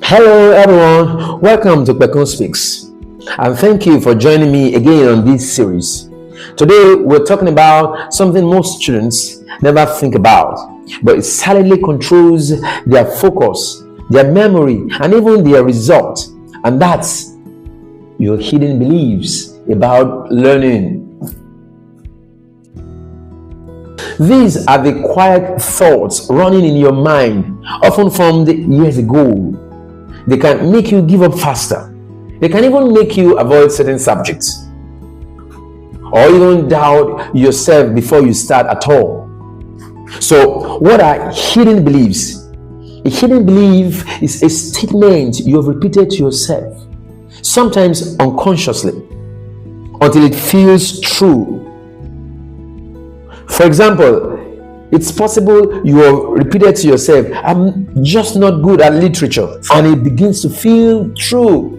Hello everyone, welcome to Bekon Speaks, and thank you for joining me again on this series. Today we're talking about something most students never think about, but it silently controls their focus, their memory, and even their result, and that's your hidden beliefs about learning. These are the quiet thoughts running in your mind, often formed years ago. They can make you give up faster. They can even make you avoid certain subjects, or even doubt yourself before you start at all. So, what are hidden beliefs? A hidden belief is a statement you have repeated to yourself, sometimes unconsciously, until it feels true. For example, it's possible you have repeated to yourself, "I'm just not good at literature," and it begins to feel true.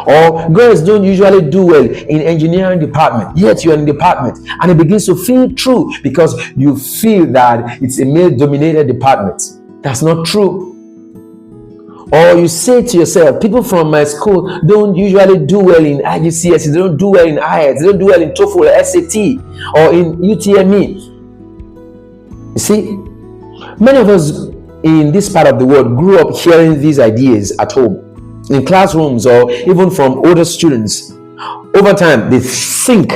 Or, "Girls don't usually do well in engineering department," yet you're in the department, and it begins to feel true because you feel that it's a male-dominated department. That's not true. Or you say to yourself, "People from my school don't usually do well in IGCSE, they don't do well in IELTS, they don't do well in TOEFL or SAT or in UTME." You see, many of us in this part of the world grew up hearing these ideas at home, in classrooms, or even from older students. Over time, they sink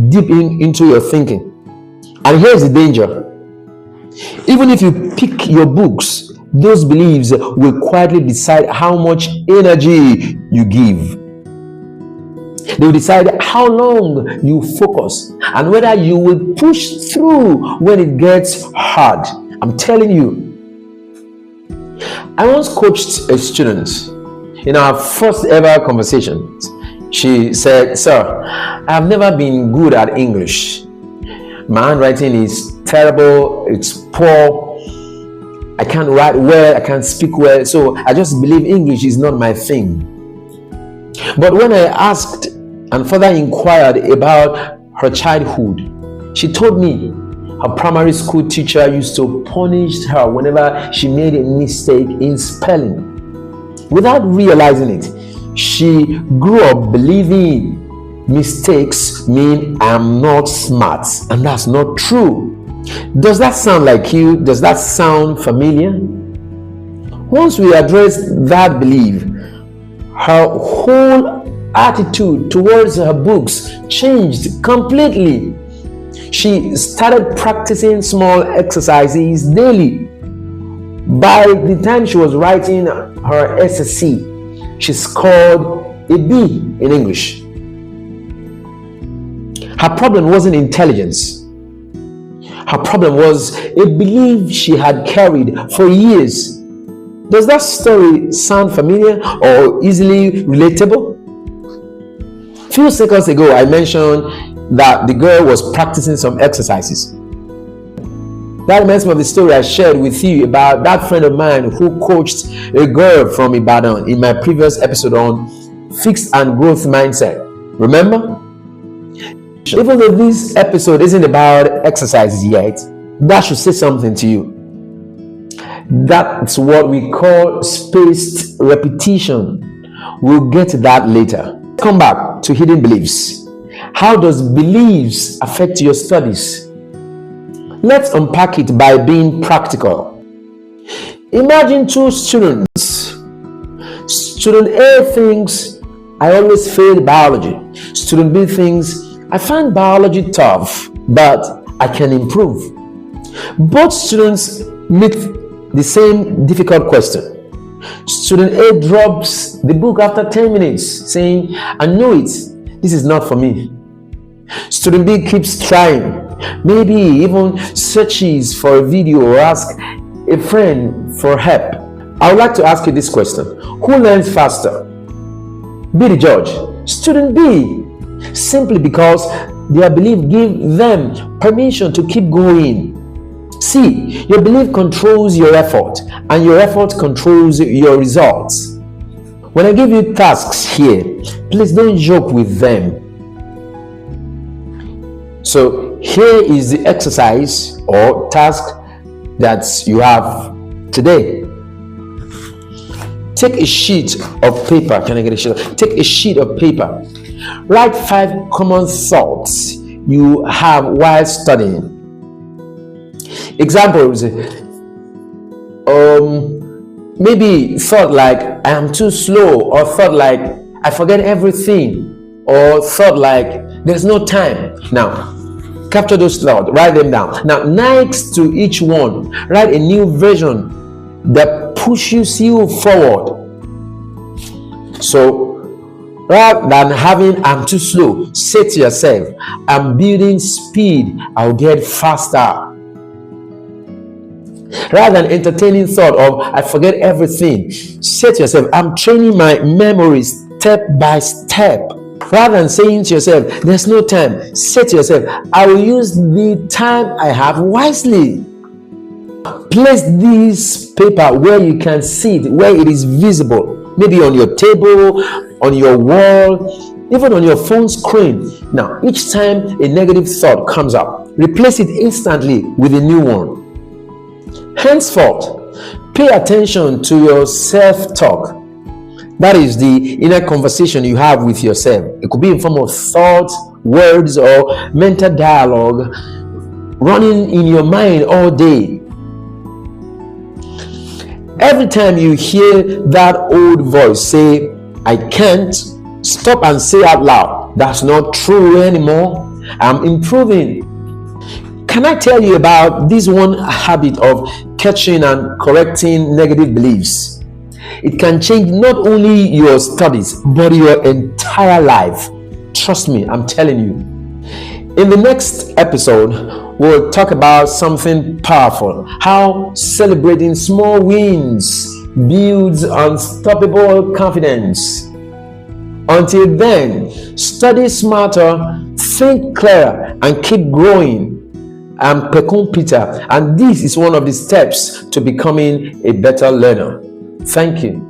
deep into your thinking. And here's the danger. Even if you pick your books, those beliefs will quietly decide how much energy you give. They will decide how long you focus and whether you will push through when it gets hard. I'm telling you. I once coached a student. In our first ever conversation, she said, "Sir, I've never been good at English. My handwriting is terrible, it's poor. I can't write well, I can't speak well, so I just believe English is not my thing." But when I asked and further inquired about her childhood, she told me her primary school teacher used to punish her whenever she made a mistake in spelling. Without realizing it, she grew up believing mistakes mean I'm not smart, and that's not true. Does that sound like you? Does that sound familiar? Once we address that belief, her whole attitude towards her books changed completely. She started practicing small exercises daily. By the time she was writing her SSC, she scored a B in English. Her problem wasn't intelligence. Her problem was a belief she had carried for years. Does that story sound familiar or easily relatable? A few seconds ago, I mentioned that the girl was practicing some exercises. That reminds me of the story I shared with you about that friend of mine who coached a girl from Ibadan in my previous episode on fixed and growth mindset. Remember? Even though this episode isn't about exercises yet, that should say something to you. That's what we call spaced repetition. We'll get to that later. Come back to hidden beliefs. How does beliefs affect your studies? Let's unpack it by being practical. Imagine two students. Student A thinks, "I always fail biology." Student B thinks, "I find biology tough, but I can improve." Both students meet the same difficult question. Student A drops the book after 10 minutes, saying, "I know it, this is not for me." Student B keeps trying, maybe even searches for a video or asks a friend for help. I would like to ask you this question. Who learns faster? Be the judge. Student B, simply because their belief gives them permission to keep going. See, your belief controls your effort, and your effort controls your results. When I give you tasks here, please don't joke with them. So here is the exercise or task that you have today. Take a sheet of paper. Can I get a sheet? Take a sheet of paper. Write 5 common thoughts you have while studying. Examples. Maybe thought like I am too slow, or thought like I forget everything, or thought like there's no time. Now, capture those thoughts, write them down. Now, next to each one, write a new version that pushes you forward. So, rather than having I'm too slow, say to yourself, I'm building speed, I'll get faster. Rather than entertaining thought of I forget everything, say to yourself, I'm training my memory step by step. Rather than saying to yourself, there's no time, say to yourself, I will use the time I have wisely. Place this paper where you can see it, where it is visible. Maybe on your table, on your wall, even on your phone screen. Now, each time a negative thought comes up, replace it instantly with a new one. Henceforth, pay attention to your self-talk. That is the inner conversation you have with yourself. It could be in form of thoughts, words, or mental dialogue running in your mind all day. Every time you hear that old voice say, I can't, stop and say out loud, that's not true anymore. I'm improving. Can I tell you about this one habit of catching and correcting negative beliefs? It can change not only your studies, but your entire life. Trust me, I'm telling you. In the next episode, we'll talk about something powerful, how celebrating small wins builds unstoppable confidence. Until then, study smarter, think clearer, and keep growing. I'm Pekun Peter, and this is one of the steps to becoming a better learner. Thank you.